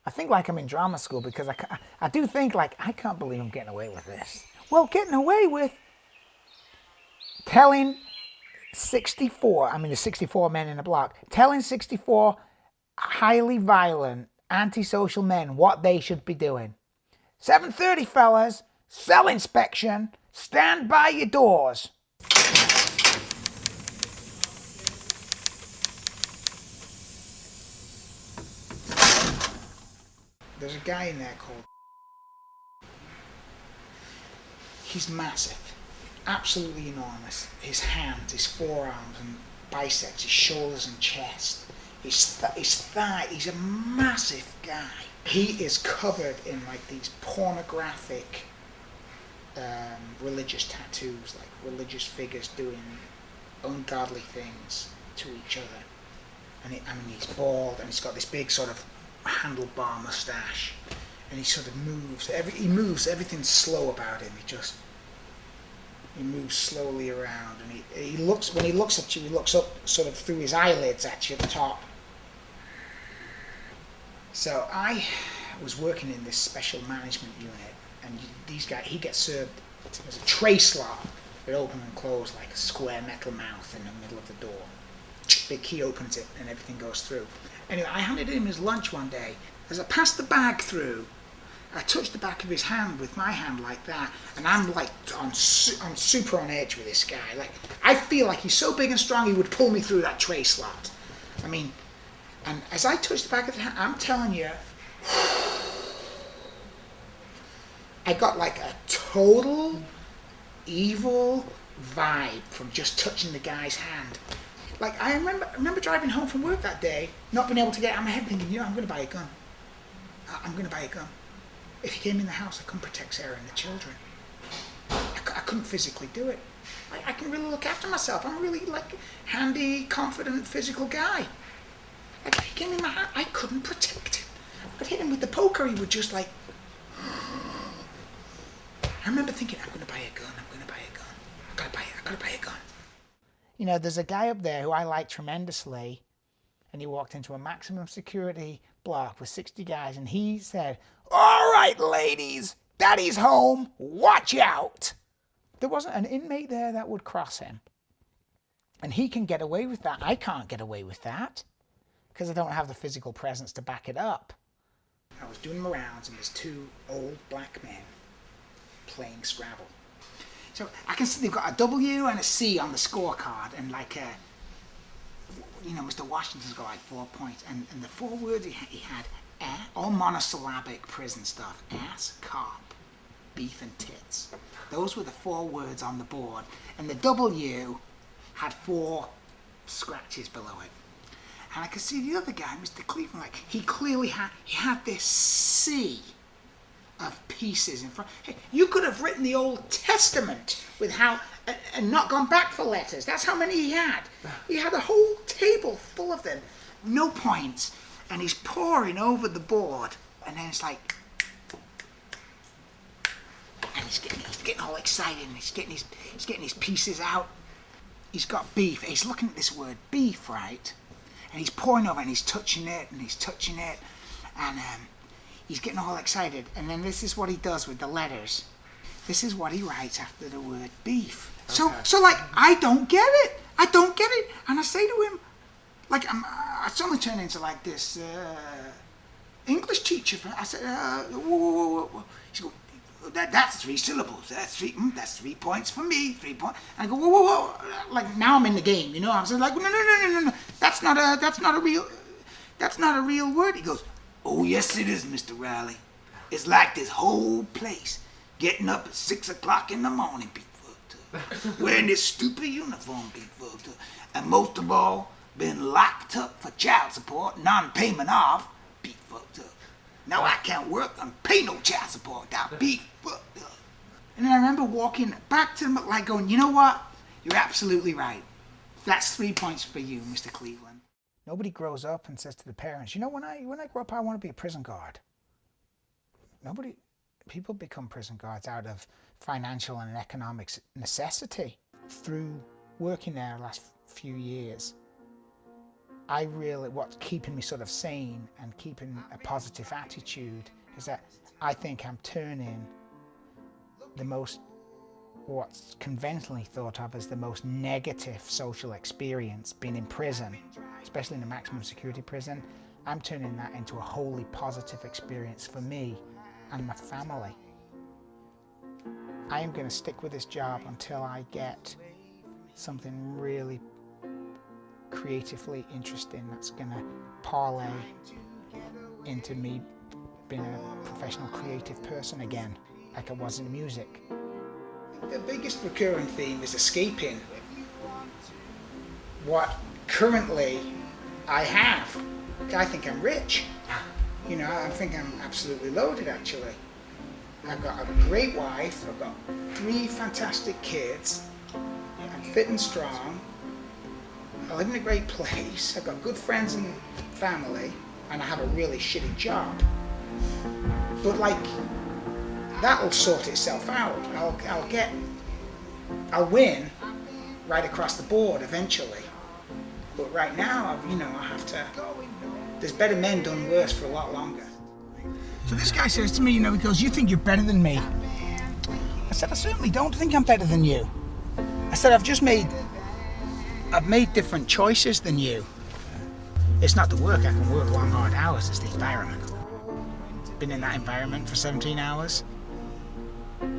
I think like I'm in drama school because I do think like, I can't believe I'm getting away with this. Well, getting away with telling 64, I mean the 64 men in a block, telling 64 highly violent, antisocial men what they should be doing. 7:30, fellas, cell inspection, stand by your doors. There's a guy in there called... He's massive, absolutely enormous. His hands, his forearms and biceps, his shoulders and chest, his thigh, he's a massive guy. He is covered in like these pornographic religious tattoos, like religious figures doing ungodly things to each other. And he's bald and he's got this big sort of handlebar mustache, and he sort of moves. Everything's slow about him. He moves slowly around, and he looks, when he looks at you, he looks up sort of through his eyelids at you at the top. So I was working in this special management unit, and he gets served, there's a tray slot that open and close like a square metal mouth in the middle of the door. Big key opens it and everything goes through. Anyway, I handed him his lunch one day. As I passed the bag through, I touched the back of his hand with my hand like that, and I'm like, I'm super on edge with this guy. Like, I feel like he's so big and strong he would pull me through that tray slot. I mean, and as I touched the back of the hand, I'm telling you, I got like a total evil vibe from just touching the guy's hand. Like, I remember driving home from work that day, not being able to get out of my head, thinking, I'm going to buy a gun. I'm going to buy a gun. If he came in the house, I couldn't protect Sarah and the children. I couldn't physically do it. I can really look after myself. I'm really like handy, confident, physical guy. Like, if he came in my house, I couldn't protect him. I could hit him with the poker. He would just like... I remember thinking, I'm going to buy a gun. I'm going to buy a gun. I gotta buy a gun. You know, there's a guy up there who I like tremendously, and he walked into a maximum security block with 60 guys, and he said, "All right, ladies, Daddy's home. Watch out." There wasn't an inmate there that would cross him. And he can get away with that. I can't get away with that because I don't have the physical presence to back it up. I was doing my rounds, and there's two old black men playing Scrabble. So I can see they've got a W and a C on the scorecard, and like, Mr. Washington's got like 4 points, and the 4 words he had, all monosyllabic prison stuff: ass, cop, beef, and tits. Those were the 4 words on the board, and the W had 4 scratches below it. And I could see the other guy, Mr. Cleveland, like he had this C of pieces in front. Hey, you could have written the Old Testament with how and not gone back for letters. That's how many he had. He had a whole table full of them, no points, and he's pouring over the board, and then it's like, and he's getting all excited, and he's getting his pieces out. He's got beef. He's looking at this word beef, right? And he's pouring over, and he's touching it, and he's getting all excited, and then this is what he does with the letters. This is what he writes after the word beef. Okay. So like, I don't get it. And I say to him, like, I suddenly turn into like this English teacher. I said, whoa. He goes, that's 3 syllables. That's 3 points for me. 3 points. And I go, whoa. Like, now I'm in the game, I'm saying, like, no. That's not a real word. He goes, "Oh, yes, it is, Mr. Riley. It's like this whole place getting up at 6 o'clock in the morning, be fucked up. Wearing this stupid uniform, be fucked up. And most of all, been locked up for child support, non-payment of, be fucked up. Now I can't work and pay no child support, now be fucked up." And then I remember walking back to him, like going, "You know what? You're absolutely right. That's 3 points for you, Mr. Cleveland." Nobody grows up and says to the parents, when I grow up, I want to be a prison guard. People become prison guards out of financial and economic necessity. Through working there the last few years, what's keeping me sort of sane and keeping a positive attitude is that I think I'm turning what's conventionally thought of as the most negative social experience, being in prison, especially in a maximum security prison, I'm turning that into a wholly positive experience for me and my family. I am going to stick with this job until I get something really creatively interesting that's going to parlay into me being a professional creative person again, like I was in music. The biggest recurring theme is escaping what currently I have. I think I'm rich. You know, I think I'm absolutely loaded actually. I've got a great wife, I've got 3 fantastic kids, I'm fit and strong, I live in a great place, I've got good friends and family, and I have a really shitty job. But like, that'll sort itself out. I'll win right across the board eventually. But right now, I have to, there's better men done worse for a lot longer. So this guy says to me, he goes, "You think you're better than me?" I said, "I certainly don't think I'm better than you." I said, I've made different choices than you. It's not the work, I can work long hard hours, it's the environment. Been in that environment for 17 hours. But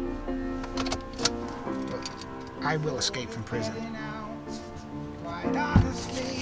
I will escape from prison. Quite honestly.